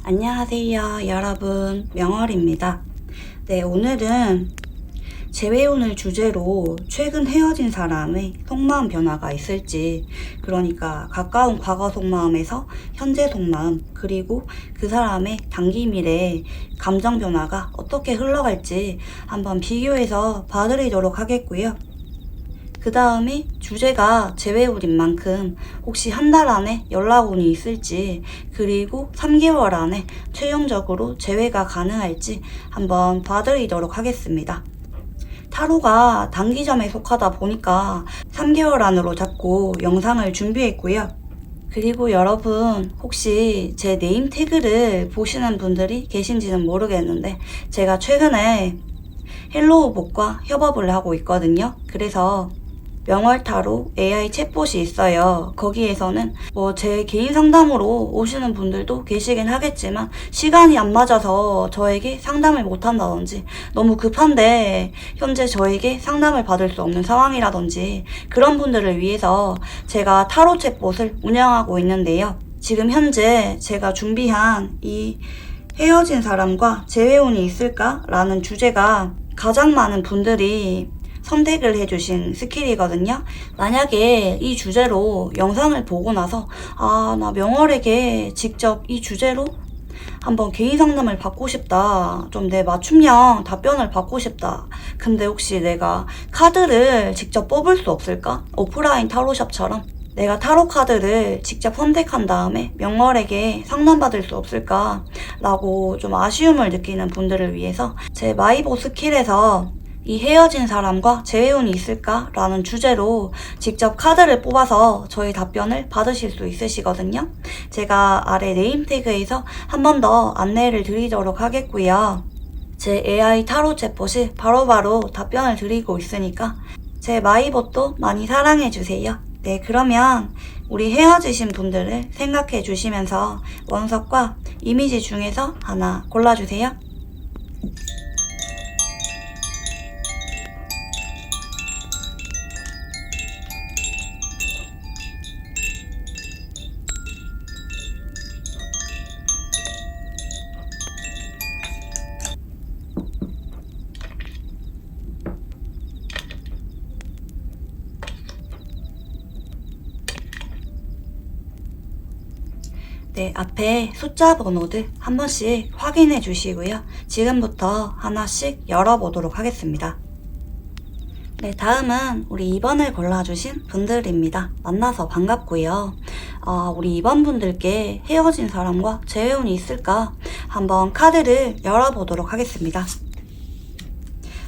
안녕하세요 여러분, 명월입니다. 네, 오늘은 재회운을 주제로 최근 헤어진 사람의 속마음 변화가 있을지, 그러니까 가까운 과거 속마음에서 현재 속마음, 그리고 그 사람의 단기 미래의 감정 변화가 어떻게 흘러갈지 한번 비교해서 봐드리도록 하겠고요. 그 다음에 주제가 재회운인 만큼 혹시 한 달 안에 연락운이 있을지, 그리고 3개월 안에 최종적으로 재회가 가능할지 한번 봐드리도록 하겠습니다. 타로가 단기점에 속하다 보니까 3개월 안으로 잡고 영상을 준비했고요. 그리고 여러분, 혹시 제 네임 태그를 보시는 분들이 계신지는 모르겠는데, 제가 최근에 헬로우봇과 협업을 하고 있거든요. 그래서 명월타로 AI 챗봇이 있어요. 거기에서는 제 개인 상담으로 오시는 분들도 계시긴 하겠지만 시간이 안 맞아서 저에게 상담을 못 한다든지, 너무 급한데 현재 저에게 상담을 받을 수 없는 상황이라든지, 그런 분들을 위해서 제가 타로 챗봇을 운영하고 있는데요. 지금 현재 제가 준비한 이 헤어진 사람과 재회운이 있을까? 라는 주제가 가장 많은 분들이 선택을 해주신 스킬이거든요. 만약에 이 주제로 영상을 보고 나서 나 명월에게 직접 이 주제로 한번 개인 상담을 받고 싶다, 좀 내 맞춤형 답변을 받고 싶다, 근데 혹시 내가 카드를 직접 뽑을 수 없을까? 오프라인 타로샵처럼 내가 타로 카드를 직접 선택한 다음에 명월에게 상담받을 수 없을까? 라고 좀 아쉬움을 느끼는 분들을 위해서 제 마이보 스킬에서 이 헤어진 사람과 재회운이 있을까? 라는 주제로 직접 카드를 뽑아서 저희 답변을 받으실 수 있으시거든요. 제가 아래 네임 태그에서 한 번 더 안내를 드리도록 하겠고요. 제 AI 타로 챗봇이 바로바로 답변을 드리고 있으니까 제 마이봇도 많이 사랑해주세요. 네, 그러면 우리 헤어지신 분들을 생각해 주시면서 원석과 이미지 중에서 하나 골라주세요. 네, 앞에 숫자 번호들 한 번씩 확인해 주시고요. 지금부터 하나씩 열어보도록 하겠습니다. 네, 다음은 우리 2번을 골라주신 분들입니다. 만나서 반갑고요. 우리 2번 분들께 헤어진 사람과 재회운이 있을까? 한번 카드를 열어보도록 하겠습니다.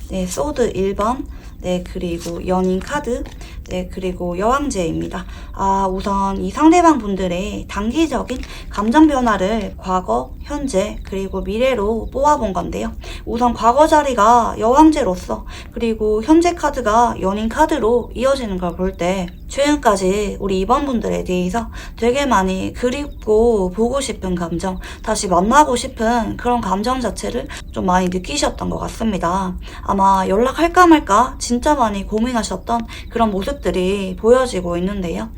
네, 소드 1번, 네, 그리고 연인 카드, 네, 그리고 여왕제입니다. 우선 이 상대방 분들의 단기적인 감정 변화를 과거, 현재, 그리고 미래로 뽑아본 건데요. 우선 과거 자리가 여왕제로서, 그리고 현재 카드가 연인 카드로 이어지는 걸 볼 때, 최근까지 우리 2번 분들에 대해서 되게 많이 그립고 보고 싶은 감정, 다시 만나고 싶은 그런 감정 자체를 좀 많이 느끼셨던 것 같습니다. 아마 연락할까 말까 진짜 많이 고민하셨던 그런 모습들이 보여지고 있는데요.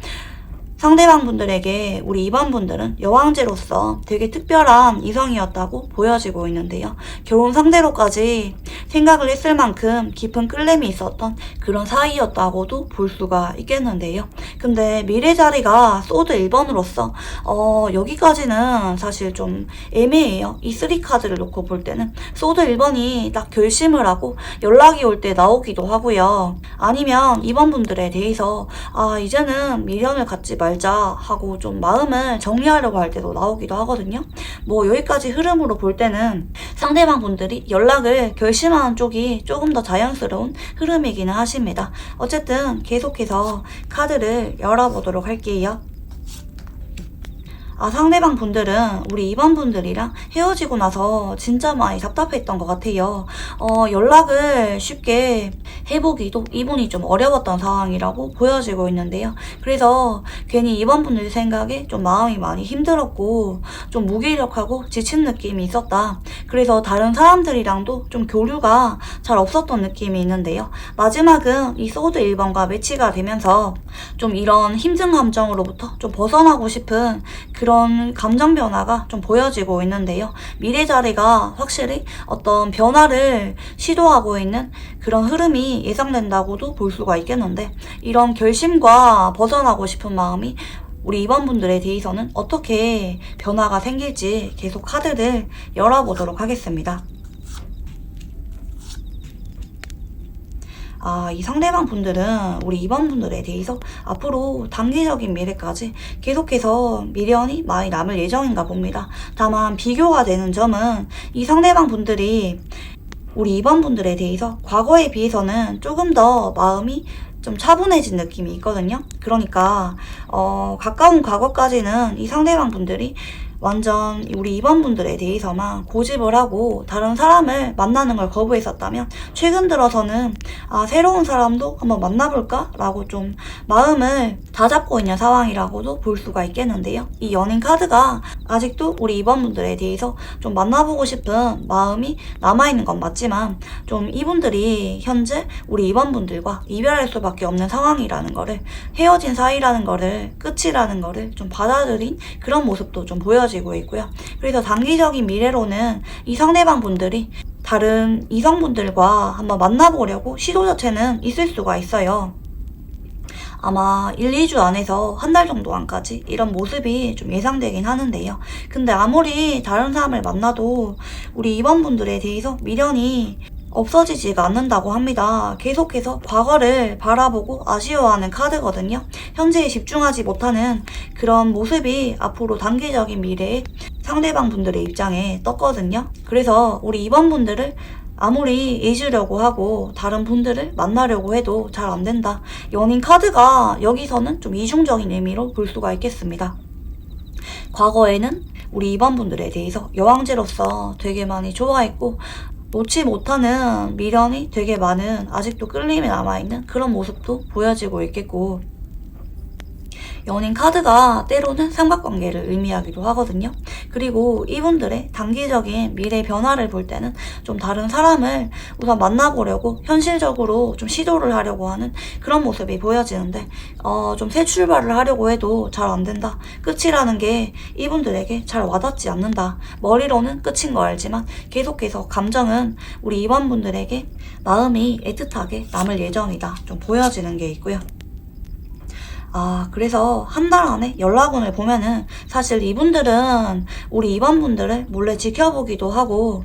상대방 분들에게 우리 2번 분들은 여왕제로서 되게 특별한 이성이었다고 보여지고 있는데요. 결혼 상대로까지 생각을 했을 만큼 깊은 끌림이 있었던 그런 사이였다고도 볼 수가 있겠는데요. 근데 미래 자리가 소드 1번으로서 여기까지는 사실 좀 애매해요. 이 3카드를 놓고 볼 때는 소드 1번이 딱 결심을 하고 연락이 올 때 나오기도 하고요. 아니면 2번 분들에 대해서 이제는 미련을 갖지 말자 하고 좀 마음을 정리하려고 할 때도 나오기도 하거든요. 뭐 여기까지 흐름으로 볼 때는 상대방 분들이 연락을 결심하는 쪽이 조금 더 자연스러운 흐름이기는 하십니다. 어쨌든 계속해서 카드를 열어보도록 할게요. 상대방 분들은 우리 2번 분들이랑 헤어지고 나서 진짜 많이 답답했던 것 같아요. 연락을 쉽게 해보기도 이분이 좀 어려웠던 상황이라고 보여지고 있는데요. 그래서 괜히 2번 분들 생각에 좀 마음이 많이 힘들었고 좀 무기력하고 지친 느낌이 있었다. 그래서 다른 사람들이랑도 좀 교류가 잘 없었던 느낌이 있는데요. 마지막은 이 소드 1번과 매치가 되면서 좀 이런 힘든 감정으로부터 좀 벗어나고 싶은 그런 감정 변화가 좀 보여지고 있는데요. 미래 자리가 확실히 어떤 변화를 시도하고 있는 그런 흐름이 예상된다고도 볼 수가 있겠는데, 이런 결심과 벗어나고 싶은 마음이 우리 2번 분들에 대해서는 어떻게 변화가 생길지 계속 카드를 열어보도록 하겠습니다. 이 상대방 분들은 우리 2번 분들에 대해서 앞으로 단기적인 미래까지 계속해서 미련이 많이 남을 예정인가 봅니다. 다만 비교가 되는 점은 이 상대방 분들이 우리 2번 분들에 대해서 과거에 비해서는 조금 더 마음이 좀 차분해진 느낌이 있거든요. 그러니까 가까운 과거까지는 이 상대방 분들이 완전 우리 2번 분들에 대해서만 고집을 하고 다른 사람을 만나는 걸 거부했었다면, 최근 들어서는 새로운 사람도 한번 만나볼까? 라고 좀 마음을 다잡고 있는 상황이라고도 볼 수가 있겠는데요. 이 연인 카드가 아직도 우리 2번 분들에 대해서 좀 만나보고 싶은 마음이 남아있는 건 맞지만, 좀 이분들이 현재 우리 2번 분들과 이별할 수밖에 없는 상황이라는 거를, 헤어진 사이라는 거를, 끝이라는 거를 좀 받아들인 그런 모습도 좀 보여지고 있고요. 그래서 단기적인 미래로는 이 상대방 분들이 다른 이성분들과 한번 만나보려고 시도 자체는 있을 수가 있어요. 아마 1, 2주 안에서 한 달 정도 안까지 이런 모습이 좀 예상되긴 하는데요. 근데 아무리 다른 사람을 만나도 우리 2번 분들에 대해서 미련이 없어지지가 않는다고 합니다. 계속해서 과거를 바라보고 아쉬워하는 카드거든요. 현재에 집중하지 못하는 그런 모습이 앞으로 단기적인 미래에 상대방 분들의 입장에 떴거든요. 그래서 우리 2번 분들을 아무리 잊으려고 하고 다른 분들을 만나려고 해도 잘 안 된다. 연인 카드가 여기서는 좀 이중적인 의미로 볼 수가 있겠습니다. 과거에는 우리 2번 분들에 대해서 여왕제로서 되게 많이 좋아했고, 놓지 못하는 미련이 되게 많은, 아직도 끌림이 남아있는 그런 모습도 보여지고 있겠고, 연인 카드가 때로는 삼각관계를 의미하기도 하거든요. 그리고 이분들의 단기적인 미래 변화를 볼 때는 좀 다른 사람을 우선 만나보려고 현실적으로 좀 시도를 하려고 하는 그런 모습이 보여지는데, 좀 새 출발을 하려고 해도 잘 안 된다. 끝이라는 게 이분들에게 잘 와닿지 않는다. 머리로는 끝인 거 알지만 계속해서 감정은 우리 2번 분들에게 마음이 애틋하게 남을 예정이다. 좀 보여지는 게 있고요. 그래서 한 달 안에 연락원을 보면은 사실 이분들은 우리 2번 분들을 몰래 지켜보기도 하고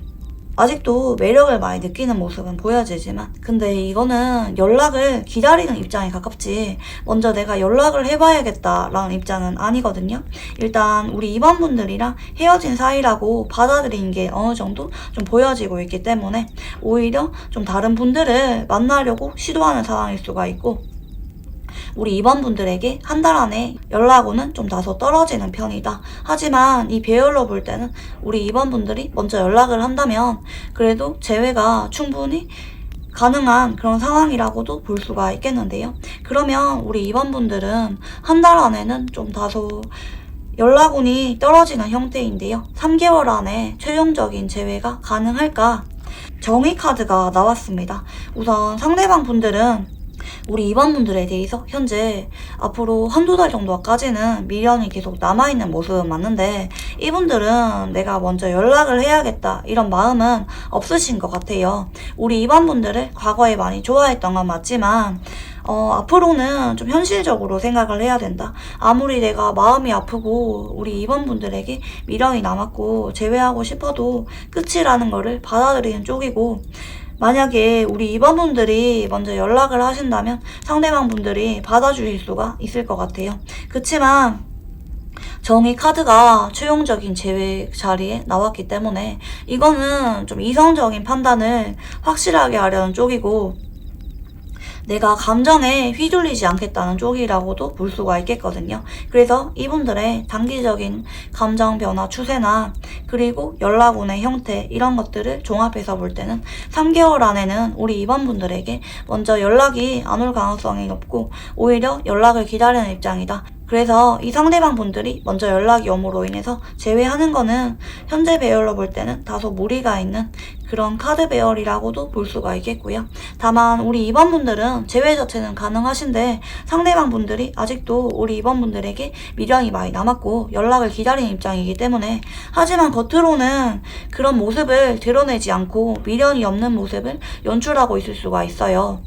아직도 매력을 많이 느끼는 모습은 보여지지만 근데 이거는 연락을 기다리는 입장에 가깝지 먼저 내가 연락을 해봐야겠다라는 입장은 아니거든요. 일단 우리 2번 분들이랑 헤어진 사이라고 받아들이는 게 어느 정도 좀 보여지고 있기 때문에 오히려 좀 다른 분들을 만나려고 시도하는 상황일 수가 있고 우리 2번 분들에게 한 달 안에 연락오는 좀 다소 떨어지는 편이다. 하지만 이 배열로 볼 때는 우리 2번 분들이 먼저 연락을 한다면 그래도 재회가 충분히 가능한 그런 상황이라고도 볼 수가 있겠는데요. 그러면 우리 2번 분들은 한 달 안에는 좀 다소 연락운이 떨어지는 형태인데요. 3개월 안에 최종적인 재회가 가능할까? 정의 카드가 나왔습니다. 우선 상대방 분들은 우리 2번 분들에 대해서 현재 앞으로 한두 달 정도까지는 미련이 계속 남아있는 모습은 맞는데 이분들은 내가 먼저 연락을 해야겠다 이런 마음은 없으신 것 같아요. 우리 2번 분들을 과거에 많이 좋아했던 건 맞지만 앞으로는 좀 현실적으로 생각을 해야 된다. 아무리 내가 마음이 아프고 우리 2번 분들에게 미련이 남았고 제외하고 싶어도 끝이라는 거를 받아들이는 쪽이고 만약에 우리 2번 분들이 먼저 연락을 하신다면 상대방 분들이 받아주실 수가 있을 것 같아요. 그치만 정의 카드가 최종적인 제외 자리에 나왔기 때문에 이거는 좀 이성적인 판단을 확실하게 하려는 쪽이고 내가 감정에 휘둘리지 않겠다는 쪽이라고도 볼 수가 있겠거든요. 그래서 이분들의 단기적인 감정 변화 추세나 그리고 연락운의 형태 이런 것들을 종합해서 볼 때는 3개월 안에는 우리 2번 분들에게 먼저 연락이 안 올 가능성이 높고 오히려 연락을 기다리는 입장이다. 그래서 이 상대방 분들이 먼저 연락이 옴으로 인해서 제외하는 거는 현재 배열로 볼 때는 다소 무리가 있는 그런 카드 배열이라고도 볼 수가 있겠고요. 다만 우리 2번 분들은 제외 자체는 가능하신데 상대방 분들이 아직도 우리 2번 분들에게 미련이 많이 남았고 연락을 기다리는 입장이기 때문에 하지만 겉으로는 그런 모습을 드러내지 않고 미련이 없는 모습을 연출하고 있을 수가 있어요.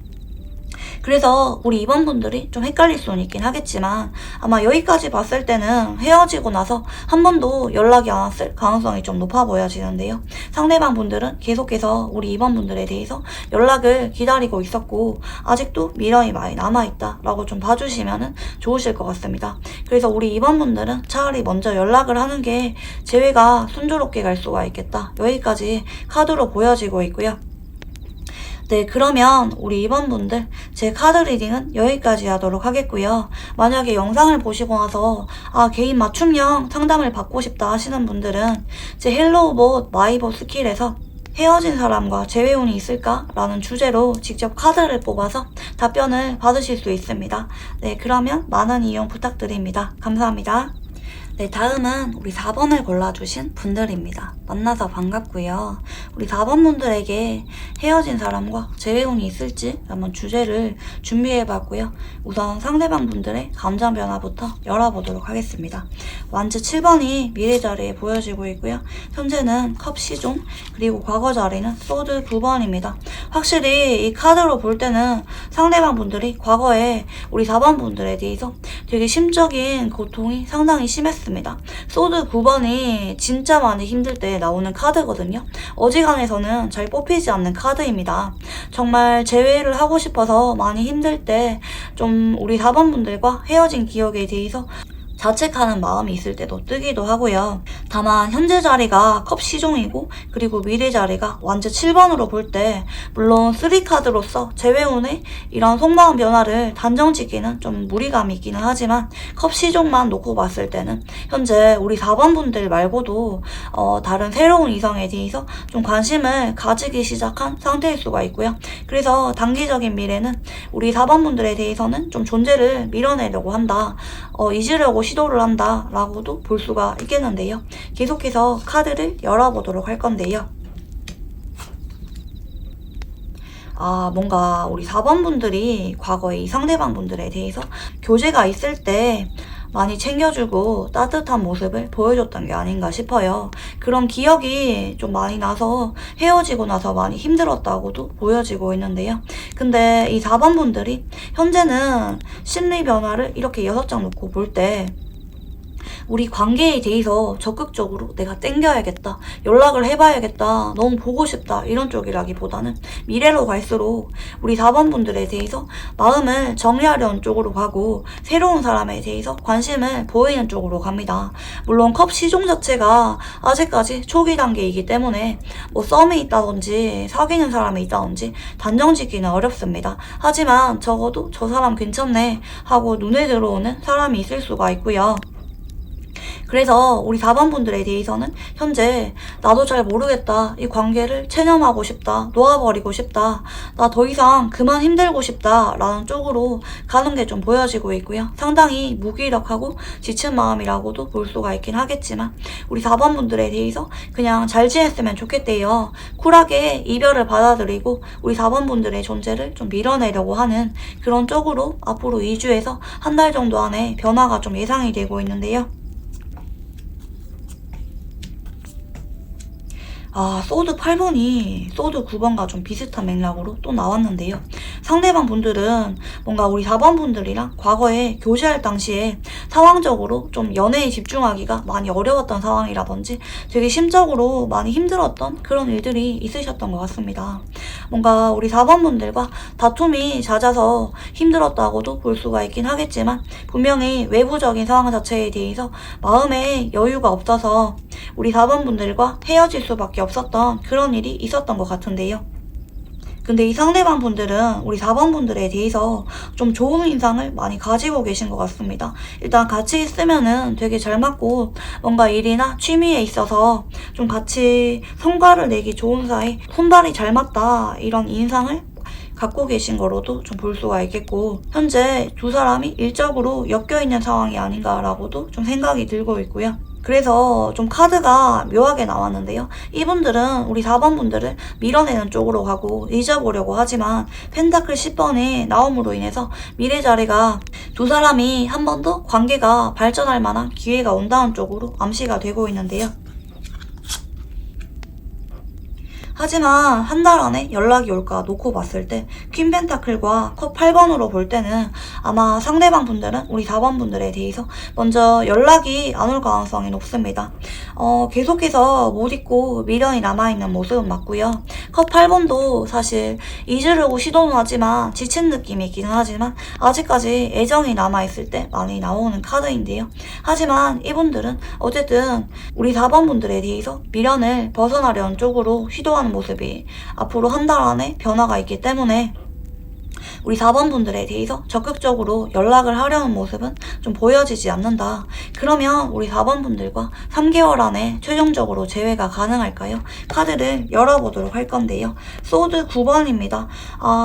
그래서 우리 2번 분들이 좀 헷갈릴 수는 있긴 하겠지만 아마 여기까지 봤을 때는 헤어지고 나서 한 번도 연락이 안 왔을 가능성이 좀 높아 보여지는데요. 상대방 분들은 계속해서 우리 2번 분들에 대해서 연락을 기다리고 있었고 아직도 미련이 많이 남아있다 라고 좀 봐주시면 좋으실 것 같습니다. 그래서 우리 2번 분들은 차라리 먼저 연락을 하는 게 재회가 순조롭게 갈 수가 있겠다. 여기까지 카드로 보여지고 있고요. 네, 그러면 우리 2번 분들 제 카드 리딩은 여기까지 하도록 하겠고요. 만약에 영상을 보시고 나서 개인 맞춤형 상담을 받고 싶다 하시는 분들은 제 헬로우봇 마이봇 스킬에서 헤어진 사람과 재회운이 있을까? 라는 주제로 직접 카드를 뽑아서 답변을 받으실 수 있습니다. 네, 그러면 많은 이용 부탁드립니다. 감사합니다. 네, 다음은 우리 4번을 골라주신 분들입니다. 만나서 반갑고요. 우리 4번 분들에게 헤어진 사람과 재회운이 있을지 한번 주제를 준비해봤고요. 우선 상대방 분들의 감정 변화부터 열어보도록 하겠습니다. 완즈 7번이 미래 자리에 보여지고 있고요. 현재는 컵 시종 그리고 과거 자리는 소드 9번입니다. 확실히 이 카드로 볼 때는 상대방 분들이 과거에 우리 4번 분들에 대해서 되게 심적인 고통이 상당히 심했습니다. 소드 9번이 진짜 많이 힘들 때 나오는 카드거든요. 어지간해서는 잘 뽑히지 않는 카드입니다. 정말 재회를 하고 싶어서 많이 힘들 때 좀 우리 4번 분들과 헤어진 기억에 대해서 자책하는 마음이 있을 때도 뜨기도 하고요. 다만 현재 자리가 컵 시종이고 그리고 미래 자리가 완즈 7번으로 볼 때 물론 3카드로서 재회운의 이런 속마음 변화를 단정짓기는 좀 무리감이 있기는 하지만 컵 시종만 놓고 봤을 때는 현재 우리 4번 분들 말고도 다른 새로운 이성에 대해서 좀 관심을 가지기 시작한 상태일 수가 있고요. 그래서 단기적인 미래는 우리 4번 분들에 대해서는 좀 존재를 밀어내려고 한다. 잊으려고 시도를 한다 라고도 볼 수가 있겠는데요. 계속해서 카드를 열어보도록 할 건데요. 뭔가 우리 4번 분들이 과거에 이 상대방 분들에 대해서 교제가 있을 때 많이 챙겨주고 따뜻한 모습을 보여줬던 게 아닌가 싶어요. 그런 기억이 좀 많이 나서 헤어지고 나서 많이 힘들었다고도 보여지고 있는데요. 근데 이 4번 분들이 현재는 심리 변화를 이렇게 6장 놓고 볼 때 우리 관계에 대해서 적극적으로 내가 땡겨야겠다, 연락을 해봐야겠다, 너무 보고 싶다 이런 쪽이라기보다는 미래로 갈수록 우리 4번 분들에 대해서 마음을 정리하려는 쪽으로 가고 새로운 사람에 대해서 관심을 보이는 쪽으로 갑니다. 물론 컵 시종 자체가 아직까지 초기 단계이기 때문에 뭐 썸이 있다든지 사귀는 사람이 있다든지 단정 짓기는 어렵습니다. 하지만 적어도 저 사람 괜찮네 하고 눈에 들어오는 사람이 있을 수가 있고요. 그래서 우리 4번 분들에 대해서는 현재 나도 잘 모르겠다, 이 관계를 체념하고 싶다, 놓아버리고 싶다, 나 더 이상 그만 힘들고 싶다 라는 쪽으로 가는 게 좀 보여지고 있고요. 상당히 무기력하고 지친 마음이라고도 볼 수가 있긴 하겠지만 우리 4번 분들에 대해서 그냥 잘 지냈으면 좋겠대요. 쿨하게 이별을 받아들이고 우리 4번 분들의 존재를 좀 밀어내려고 하는 그런 쪽으로 앞으로 2주에서 한 달 정도 안에 변화가 좀 예상이 되고 있는데요. 소드 8번이 소드 9번과 좀 비슷한 맥락으로 또 나왔는데요. 상대방 분들은 뭔가 우리 4번 분들이랑 과거에 교제할 당시에 상황적으로 좀 연애에 집중하기가 많이 어려웠던 상황이라든지 되게 심적으로 많이 힘들었던 그런 일들이 있으셨던 것 같습니다. 뭔가 우리 4번 분들과 다툼이 잦아서 힘들었다고도 볼 수가 있긴 하겠지만 분명히 외부적인 상황 자체에 대해서 마음에 여유가 없어서 우리 4번 분들과 헤어질 수밖에 없었던 그런 일이 있었던 것 같은데요. 근데 이 상대방 분들은 우리 4번 분들에 대해서 좀 좋은 인상을 많이 가지고 계신 것 같습니다. 일단 같이 있으면은 되게 잘 맞고 뭔가 일이나 취미에 있어서 좀 같이 성과를 내기 좋은 사이, 손발이 잘 맞다 이런 인상을 갖고 계신 거로도 좀 볼 수가 있겠고 현재 두 사람이 일적으로 엮여있는 상황이 아닌가라고도 좀 생각이 들고 있고요. 그래서 좀 카드가 묘하게 나왔는데요. 이분들은 우리 4번 분들을 밀어내는 쪽으로 가고 잊어보려고 하지만 펜타클 10번이 나옴으로 인해서 미래 자리가 두 사람이 한 번 더 관계가 발전할 만한 기회가 온다는 쪽으로 암시가 되고 있는데요. 하지만 한 달 안에 연락이 올까 놓고 봤을 때 퀸 펜타클과 컵 8번으로 볼 때는 아마 상대방 분들은 우리 4번 분들에 대해서 먼저 연락이 안 올 가능성이 높습니다. 계속해서 못 잊고 미련이 남아있는 모습은 맞고요. 컵 8번도 사실 잊으려고 시도는 하지만 지친 느낌이 있기는 하지만 아직까지 애정이 남아있을 때 많이 나오는 카드인데요. 하지만 이분들은 어쨌든 우리 4번 분들에 대해서 미련을 벗어나려는 쪽으로 시도하는 모습이 앞으로 한 달 안에 변화가 있기 때문에 우리 4번 분들에 대해서 적극적으로 연락을 하려는 모습은 좀 보여지지 않는다. 그러면 우리 4번 분들과 3개월 안에 최종적으로 재회가 가능할까요? 카드를 열어보도록 할 건데요. 소드 9번입니다.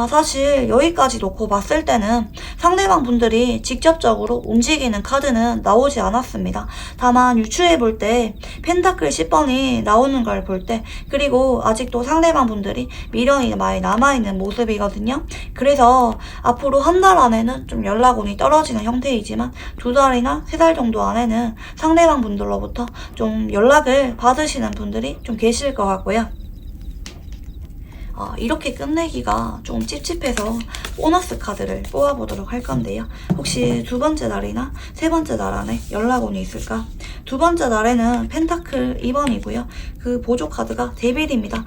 사실 여기까지 놓고 봤을 때는 상대방 분들이 직접적으로 움직이는 카드는 나오지 않았습니다. 다만 유추해 볼 때 펜타클 10번이 나오는 걸 볼 때 그리고 아직도 상대방 분들이 미련이 많이 남아있는 모습이거든요. 그래서 앞으로 한 달 안에는 좀 연락운이 떨어지는 형태이지만 2달이나 3달 정도 안에는 상대방 분들로부터 좀 연락을 받으시는 분들이 좀 계실 것 같고요. 이렇게 끝내기가 좀 찝찝해서 보너스 카드를 뽑아보도록 할 건데요. 혹시 두 번째 날이나 세 번째 날 안에 연락운이 있을까? 두 번째 날에는 펜타클 2번이고요. 그 보조 카드가 데빌입니다.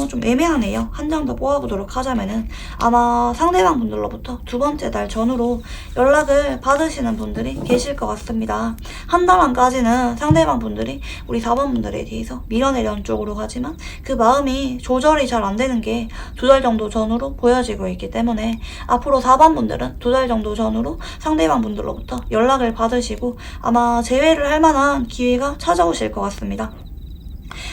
좀 애매하네요. 한 장 더 뽑아보도록 하자면은 아마 상대방 분들로부터 두 번째 날 전후로 연락을 받으시는 분들이 계실 것 같습니다. 한 달 안까지는 상대방 분들이 우리 4번 분들에 대해서 밀어내려는 쪽으로 가지만 그 마음이 조절이 잘 안 되는 게 2달 정도 전후로 보여지고 있기 때문에 앞으로 4번 분들은 2달 정도 전후로 상대방 분들로부터 연락을 받으시고 아마 재회를 할 만한 기회가 찾아오실 것 같습니다.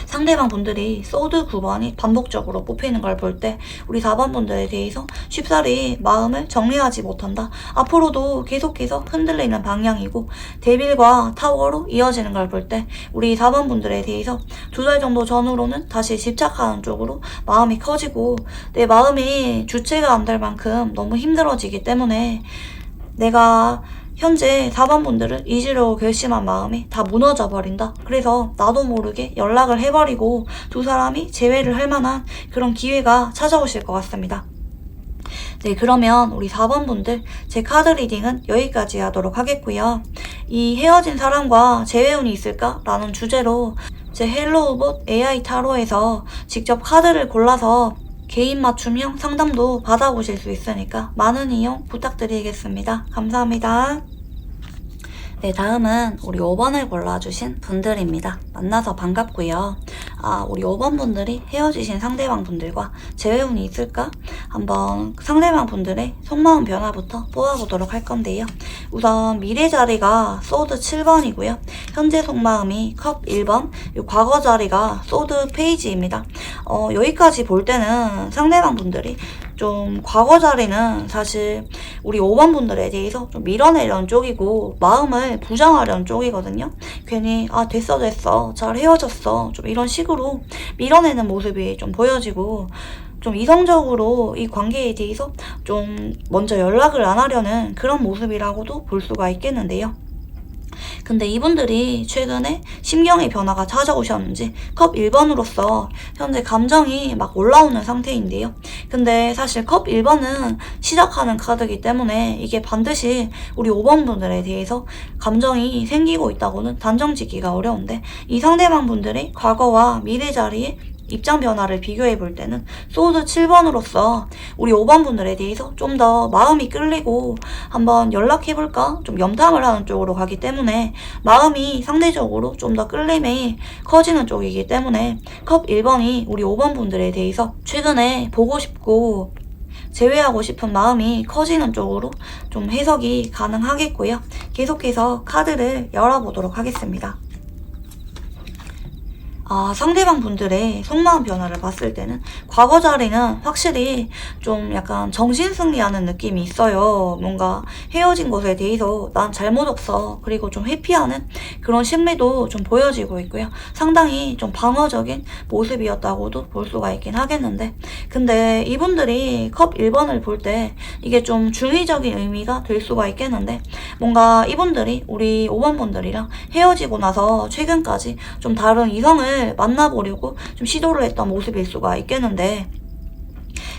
상대방 분들이 소드 9번이 반복적으로 뽑히는 걸 볼 때 우리 4번 분들에 대해서 쉽사리 마음을 정리하지 못한다. 앞으로도 계속해서 흔들리는 방향이고 데빌과 타워로 이어지는 걸 볼 때 우리 4번 분들에 대해서 2달 정도 전후로는 다시 집착하는 쪽으로 마음이 커지고 내 마음이 주체가 안 될 만큼 너무 힘들어지기 때문에 내가 현재 4번 분들을 잊으려고 결심한 마음이 다 무너져 버린다. 그래서 나도 모르게 연락을 해버리고 두 사람이 재회를 할 만한 그런 기회가 찾아오실 것 같습니다. 네, 그러면 우리 4번 분들 제 카드 리딩은 여기까지 하도록 하겠고요. 이 헤어진 사람과 재회운이 있을까? 라는 주제로 제 헬로우봇 AI 타로에서 직접 카드를 골라서 개인 맞춤형 상담도 받아보실 수 있으니까 많은 이용 부탁드리겠습니다. 감사합니다. 네, 다음은 우리 5번을 골라주신 분들입니다. 만나서 반갑고요. 우리 5번 분들이 헤어지신 상대방 분들과 재회운이 있을까? 한번 상대방 분들의 속마음 변화부터 뽑아보도록 할 건데요. 우선 미래 자리가 소드 7번이고요. 현재 속마음이 컵 1번, 과거 자리가 소드 페이지입니다. 여기까지 볼 때는 상대방 분들이 좀 과거 자리는 사실 우리 5번 분들에 대해서 좀 밀어내려는 쪽이고 마음을 부정하려는 쪽이거든요. 괜히 됐어 잘 헤어졌어 좀 이런 식으로 밀어내는 모습이 좀 보여지고 좀 이성적으로 이 관계에 대해서 좀 먼저 연락을 안 하려는 그런 모습이라고도 볼 수가 있겠는데요. 근데 이분들이 최근에 심경의 변화가 찾아오셨는지 컵 1번으로서 현재 감정이 막 올라오는 상태인데요. 근데 사실 컵 1번은 시작하는 카드이기 때문에 이게 반드시 우리 5번 분들에 대해서 감정이 생기고 있다고는 단정 짓기가 어려운데 이 상대방 분들의 과거와 미래 자리에 입장 변화를 비교해 볼 때는 소드 7번으로서 우리 5번 분들에 대해서 좀 더 마음이 끌리고 한번 연락해볼까? 좀 염탐을 하는 쪽으로 가기 때문에 마음이 상대적으로 좀 더 끌림이 커지는 쪽이기 때문에 컵 1번이 우리 5번 분들에 대해서 최근에 보고 싶고 재회하고 싶은 마음이 커지는 쪽으로 좀 해석이 가능하겠고요. 계속해서 카드를 열어보도록 하겠습니다. 상대방 분들의 속마음 변화를 봤을 때는 과거 자리는 확실히 좀 약간 정신승리하는 느낌이 있어요. 뭔가 헤어진 것에 대해서 난 잘못 없어. 그리고 좀 회피하는 그런 심리도 좀 보여지고 있고요. 상당히 좀 방어적인 모습이었다고도 볼 수가 있긴 하겠는데 근데 이분들이 컵 1번을 볼 때 이게 좀 중의적인 의미가 될 수가 있겠는데 뭔가 이분들이 우리 5번 분들이랑 헤어지고 나서 최근까지 좀 다른 이성을 만나보려고 좀 시도를 했던 모습일 수가 있겠는데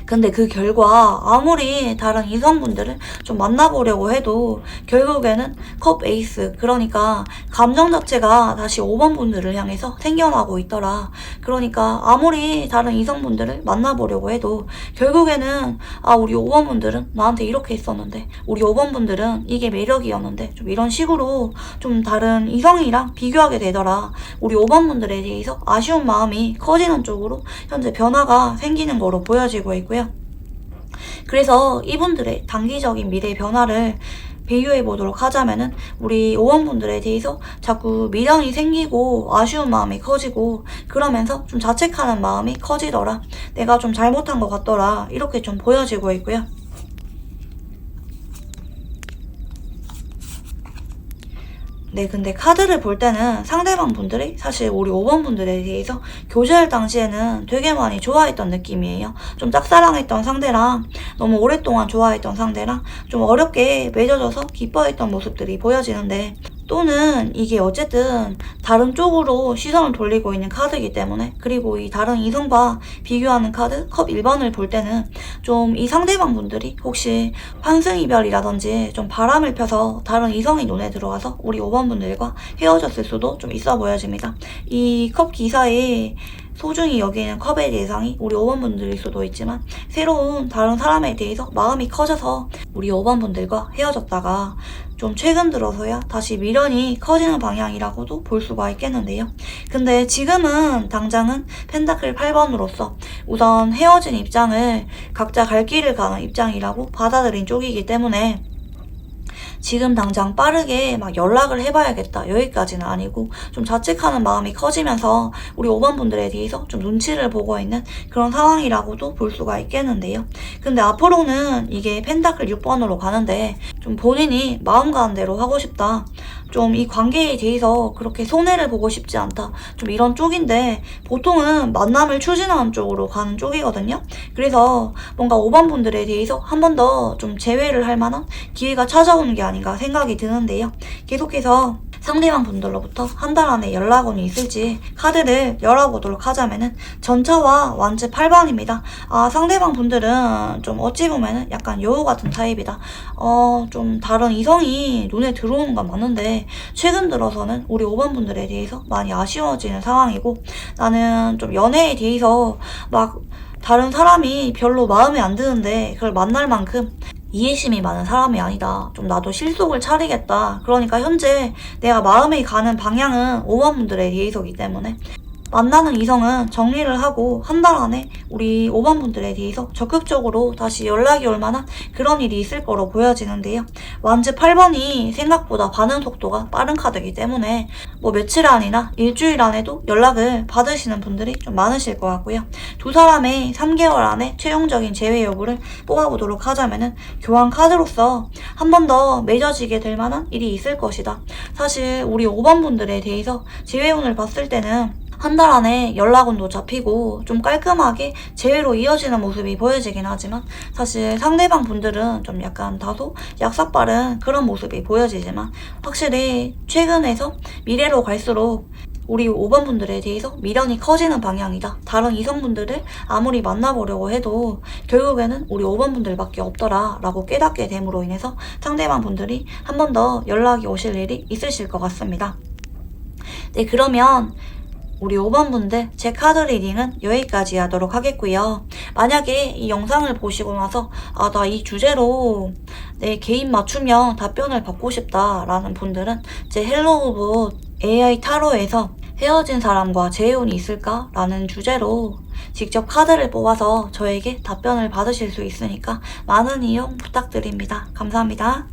근데 그 결과 아무리 다른 이성분들을 좀 만나보려고 해도 결국에는 컵 에이스 그러니까 감정 자체가 다시 5번 분들을 향해서 생겨나고 있더라. 그러니까 아무리 다른 이성분들을 만나보려고 해도 결국에는 우리 5번 분들은 나한테 이렇게 했었는데 우리 5번 분들은 이게 매력이었는데 좀 이런 식으로 좀 다른 이성이랑 비교하게 되더라. 우리 5번 분들에 대해서 아쉬운 마음이 커지는 쪽으로 현재 변화가 생기는 거로 보여지고 있고요. 그래서 이분들의 단기적인 미래 변화를 비교해 보도록 하자면은 우리 5번 분들에 대해서 자꾸 미련이 생기고 아쉬운 마음이 커지고 그러면서 좀 자책하는 마음이 커지더라. 내가 좀 잘못한 것 같더라. 이렇게 좀 보여지고 있고요. 네, 근데 카드를 볼 때는 상대방 분들이 사실 우리 5번 분들에 대해서 교제할 당시에는 되게 많이 좋아했던 느낌이에요. 좀 짝사랑했던 상대랑 너무 오랫동안 좋아했던 상대랑 좀 어렵게 맺어져서 기뻐했던 모습들이 보여지는데 또는 이게 어쨌든 다른 쪽으로 시선을 돌리고 있는 카드이기 때문에 그리고 이 다른 이성과 비교하는 카드 컵 1번을 볼 때는 좀 이 상대방 분들이 혹시 환승이별이라든지 좀 바람을 펴서 다른 이성이 눈에 들어와서 우리 5번 분들과 헤어졌을 수도 좀 있어 보여집니다. 이 컵 기사에 소중히 여기는 컵의 대상이 우리 5번 분들일 수도 있지만 새로운 다른 사람에 대해서 마음이 커져서 우리 5번 분들과 헤어졌다가 좀 최근 들어서야 다시 미련이 커지는 방향이라고도 볼 수가 있겠는데요. 근데 지금은 당장은 펜타클 8번으로서 우선 헤어진 입장을 각자 갈 길을 가는 입장이라고 받아들인 쪽이기 때문에 지금 당장 빠르게 막 연락을 해봐야겠다 여기까지는 아니고 좀 자책하는 마음이 커지면서 우리 5번 분들에 대해서 좀 눈치를 보고 있는 그런 상황이라고도 볼 수가 있겠는데요. 근데 앞으로는 이게 펜타클 6번으로 가는데 좀 본인이 마음 가는 대로 하고 싶다. 좀 이 관계에 대해서 그렇게 손해를 보고 싶지 않다. 좀 이런 쪽인데 보통은 만남을 추진하는 쪽으로 가는 쪽이거든요. 그래서 뭔가 5번 분들에 대해서 한 번 더 좀 제외를 할 만한 기회가 찾아오는 게 아닌가 생각이 드는데요. 계속해서 상대방 분들로부터 한 달 안에 연락원이 있을지 카드를 열어보도록 하자면은 전차와 완즈 8번입니다. 상대방 분들은 좀 어찌 보면은 약간 여우 같은 타입이다. 좀 다른 이성이 눈에 들어오는 건 맞는데 최근 들어서는 우리 5번 분들에 대해서 많이 아쉬워지는 상황이고, 나는 좀 연애에 대해서 막 다른 사람이 별로 마음에 안 드는데 그걸 만날 만큼 이해심이 많은 사람이 아니다. 좀 나도 실속을 차리겠다. 그러니까 현재 내가 마음이 가는 방향은 5번 분들에 대해서이기 때문에 만나는 이성은 정리를 하고 한 달 안에 우리 5번 분들에 대해서 적극적으로 다시 연락이 올 만한 그런 일이 있을 거로 보여지는데요. 완즈 8번이 생각보다 반응 속도가 빠른 카드이기 때문에 뭐 며칠 안이나 일주일 안에도 연락을 받으시는 분들이 좀 많으실 것 같고요. 두 사람의 3개월 안에 최종적인 재회 여부를 뽑아보도록 하자면은 교환 카드로서 한 번 더 맺어지게 될 만한 일이 있을 것이다. 사실 우리 5번 분들에 대해서 재회운을 봤을 때는 한 달 안에 연락운도 잡히고 좀 깔끔하게 재회로 이어지는 모습이 보여지긴 하지만, 사실 상대방 분들은 좀 약간 다소 약삭빠른 그런 모습이 보여지지만, 확실히 최근에서 미래로 갈수록 우리 5번 분들에 대해서 미련이 커지는 방향이다. 다른 이성분들을 아무리 만나보려고 해도 결국에는 우리 5번 분들밖에 없더라 라고 깨닫게 됨으로 인해서 상대방 분들이 한 번 더 연락이 오실 일이 있으실 것 같습니다. 네, 그러면 우리 5번 분들 제 카드 리딩은 여기까지 하도록 하겠고요. 만약에 이 영상을 보시고 나서 나 이 주제로 내 개인 맞춤형 답변을 받고 싶다 라는 분들은 제 헬로우 오브 AI 타로에서 헤어진 사람과 재혼이 있을까? 라는 주제로 직접 카드를 뽑아서 저에게 답변을 받으실 수 있으니까 많은 이용 부탁드립니다. 감사합니다.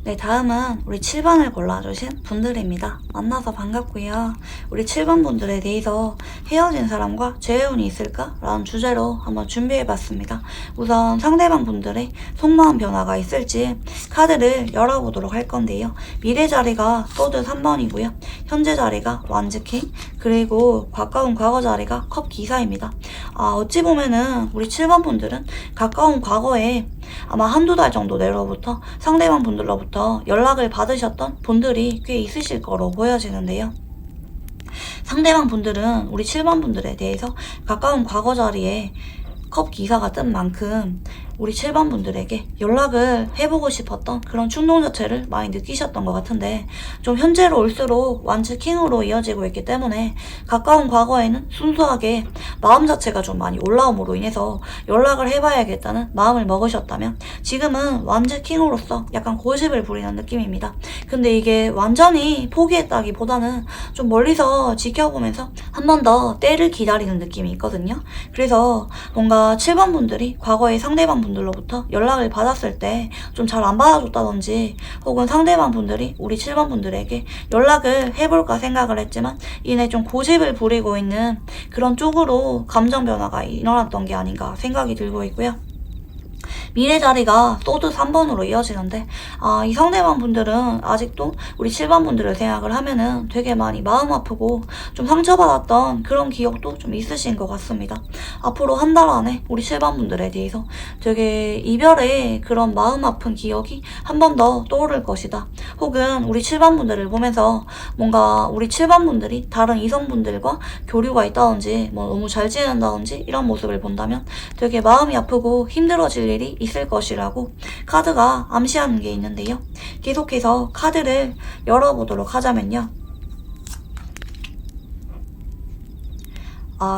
네, 다음은 우리 7번을 골라주신 분들입니다. 만나서 반갑고요. 우리 7번 분들에 대해서 헤어진 사람과 재혼이 있을까? 라는 주제로 한번 준비해봤습니다. 우선 상대방 분들의 속마음 변화가 있을지 카드를 열어보도록 할 건데요. 미래 자리가 소드 3번이고요. 현재 자리가 완즈킹, 그리고 가까운 과거 자리가 컵 기사입니다. 어찌 보면은 우리 7번 분들은 가까운 과거에 아마 한두 달 정도 내로부터 상대방 분들로부터 연락을 받으셨던 분들이 꽤 있으실 거로 보여지는데요. 상대방 분들은 우리 7번 분들에 대해서 가까운 과거 자리에 컵 기사가 뜬 만큼 우리 7번 분들에게 연락을 해보고 싶었던 그런 충동 자체를 많이 느끼셨던 것 같은데, 좀 현재로 올수록 완즈 킹으로 이어지고 있기 때문에 가까운 과거에는 순수하게 마음 자체가 좀 많이 올라옴으로 인해서 연락을 해봐야겠다는 마음을 먹으셨다면, 지금은 완즈 킹으로서 약간 고집을 부리는 느낌입니다. 근데 이게 완전히 포기했다기보다는 좀 멀리서 지켜보면서 한 번 더 때를 기다리는 느낌이 있거든요. 그래서 뭔가 7번 분들이 과거에 상대방 분들로부터 연락을 받았을 때 좀 잘 안 받아줬다든지, 혹은 상대방 분들이 우리 7번 분들에게 연락을 해볼까 생각을 했지만 이내 좀 고집을 부리고 있는 그런 쪽으로 감정 변화가 일어났던 게 아닌가 생각이 들고 있고요. 미래 자리가 소드 3번으로 이어지는데, 이 상대방 분들은 아직도 우리 7번 분들을 생각을 하면은 되게 많이 마음 아프고 좀 상처받았던 그런 기억도 좀 있으신 것 같습니다. 앞으로 한 달 안에 우리 7번 분들에 대해서 되게 이별의 그런 마음 아픈 기억이 한 번 더 떠오를 것이다. 혹은 우리 7번 분들을 보면서 뭔가 우리 7번 분들이 다른 이성분들과 교류가 있다든지 뭐 너무 잘 지낸다든지 이런 모습을 본다면 되게 마음이 아프고 힘들어질 일이 있을 것이라고 카드가 암시하는 게 있는데요. 계속해서 카드를 열어보도록 하자면요.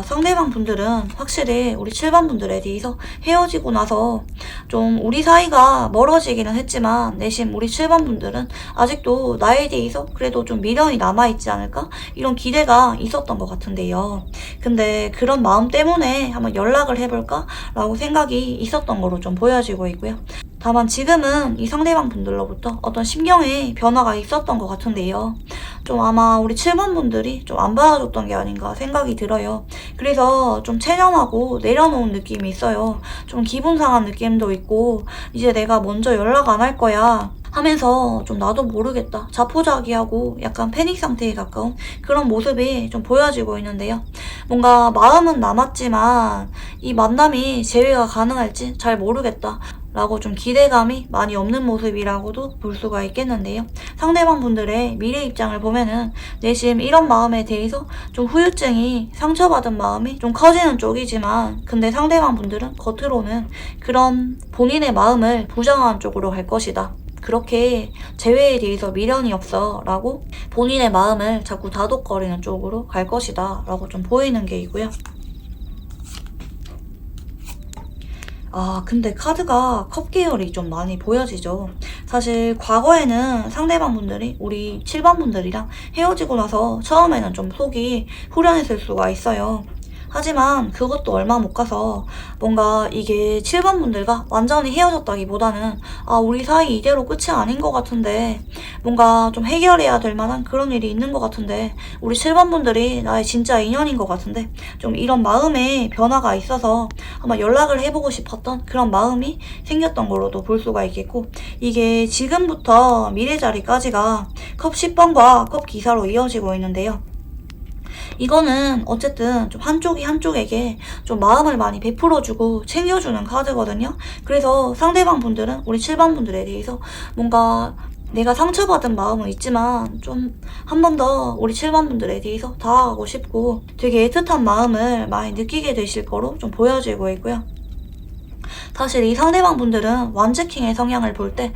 상대방 분들은 확실히 우리 7번 분들에 대해서 헤어지고 나서 좀 우리 사이가 멀어지기는 했지만 내심 우리 7번 분들은 아직도 나에 대해서 그래도 좀 미련이 남아있지 않을까? 이런 기대가 있었던 것 같은데요. 근데 그런 마음 때문에 한번 연락을 해볼까? 라고 생각이 있었던 거로 좀 보여지고 있고요. 다만 지금은 이 상대방 분들로부터 어떤 심경의 변화가 있었던 것 같은데요. 좀 아마 우리 7번 분들이 좀 안 받아줬던 게 아닌가 생각이 들어요. 그래서 좀 체념하고 내려놓은 느낌이 있어요. 좀 기분 상한 느낌도 있고, 이제 내가 먼저 연락 안 할 거야 하면서 좀 나도 모르겠다, 자포자기하고 약간 패닉 상태에 가까운 그런 모습이 좀 보여지고 있는데요. 뭔가 마음은 남았지만 이 만남이 재회가 가능할지 잘 모르겠다 라고 좀 기대감이 많이 없는 모습이라고도 볼 수가 있겠는데요. 상대방 분들의 미래 입장을 보면은 내심 이런 마음에 대해서 좀 후유증이, 상처받은 마음이 좀 커지는 쪽이지만, 근데 상대방 분들은 겉으로는 그런 본인의 마음을 부정한 쪽으로 갈 것이다, 그렇게 재회에 대해서 미련이 없어 라고 본인의 마음을 자꾸 다독거리는 쪽으로 갈 것이다 라고 좀 보이는 게 있고요. 근데 카드가 컵 계열이 좀 많이 보여지죠. 사실 과거에는 상대방 분들이 우리 7번 분들이랑 헤어지고 나서 처음에는 좀 속이 후련했을 수가 있어요. 하지만 그것도 얼마 못 가서 뭔가 이게 7번 분들과 완전히 헤어졌다기보다는 우리 사이 이대로 끝이 아닌 것 같은데, 뭔가 좀 해결해야 될 만한 그런 일이 있는 것 같은데, 우리 7번 분들이 나의 진짜 인연인 것 같은데, 좀 이런 마음의 변화가 있어서 아마 연락을 해보고 싶었던 그런 마음이 생겼던 걸로도 볼 수가 있겠고, 이게 지금부터 미래 자리까지가 컵 10번과 컵 기사로 이어지고 있는데요. 이거는 어쨌든 좀 한쪽이 한쪽에게 좀 마음을 많이 베풀어주고 챙겨주는 카드거든요. 그래서 상대방 분들은 우리 7번 분들에 대해서 뭔가 내가 상처받은 마음은 있지만 좀 한 번 더 우리 7번 분들에 대해서 다가가고 싶고 되게 애틋한 마음을 많이 느끼게 되실 거로 좀 보여지고 있고요. 사실 이 상대방 분들은 완즈킹의 성향을 볼 때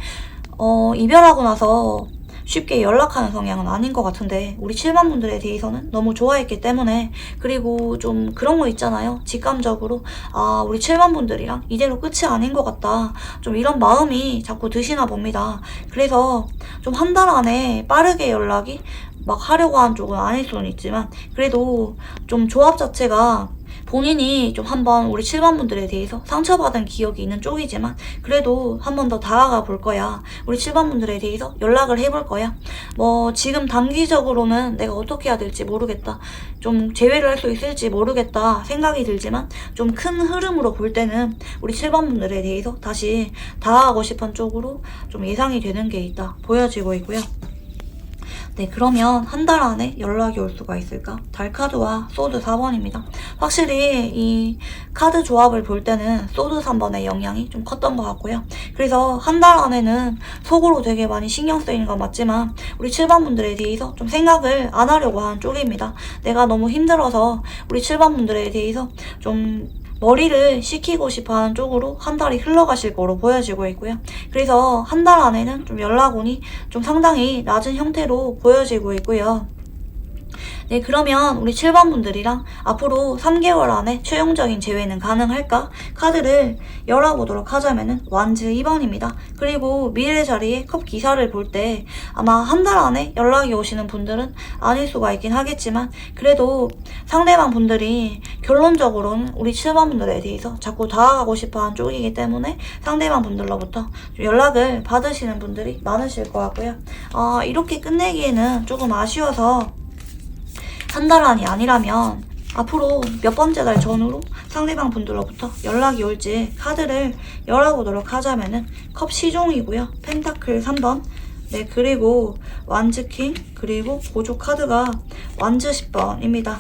이별하고 나서 쉽게 연락하는 성향은 아닌 것 같은데, 우리 7번 분들에 대해서는 너무 좋아했기 때문에, 그리고 좀 그런 거 있잖아요. 직감적으로 우리 7번 분들이랑 이대로 끝이 아닌 것 같다, 좀 이런 마음이 자꾸 드시나 봅니다. 그래서 좀 한 달 안에 빠르게 연락이 막 하려고 하는 쪽은 아닐 수는 있지만, 그래도 좀 조합 자체가 본인이 좀 한번 우리 7번 분들에 대해서 상처받은 기억이 있는 쪽이지만, 그래도 한 번 더 다가가 볼 거야, 우리 7번 분들에 대해서 연락을 해볼 거야, 뭐 지금 단기적으로는 내가 어떻게 해야 될지 모르겠다, 좀 재회를 할 수 있을지 모르겠다 생각이 들지만, 좀 큰 흐름으로 볼 때는 우리 7번 분들에 대해서 다시 다가가고 싶은 쪽으로 좀 예상이 되는 게 있다 보여지고 있고요. 네, 그러면 한 달 안에 연락이 올 수가 있을까? 달카드와 소드 4번입니다. 확실히 이 카드 조합을 볼 때는 소드 3번의 영향이 좀 컸던 것 같고요. 그래서 한 달 안에는 속으로 되게 많이 신경 쓰이는 건 맞지만, 우리 7번 분들에 대해서 좀 생각을 안 하려고 하는 쪽입니다. 내가 너무 힘들어서 우리 7번 분들에 대해서 좀 머리를 식히고 싶어하는 쪽으로 한 달이 흘러가실 거로 보여지고 있고요. 그래서 한 달 안에는 좀 연락운이 좀 상당히 낮은 형태로 보여지고 있고요. 네, 그러면 우리 7번 분들이랑 앞으로 3개월 안에 최종적인 재회는 가능할까? 카드를 열어보도록 하자면은 완즈 2번입니다. 그리고 미래 자리에 컵 기사를 볼 때 아마 한 달 안에 연락이 오시는 분들은 아닐 수가 있긴 하겠지만, 그래도 상대방 분들이 결론적으로는 우리 7번 분들에 대해서 자꾸 다가가고 싶어하는 쪽이기 때문에 상대방 분들로부터 연락을 받으시는 분들이 많으실 것 같고요. 이렇게 끝내기에는 조금 아쉬워서 한 달 안이 아니라면 앞으로 몇 번째 달 전후로 상대방 분들로부터 연락이 올지 카드를 열어보도록 하자면은 컵 시종이고요. 펜타클 3번, 네, 그리고 완즈킹, 그리고 보조 카드가 완즈 10번입니다.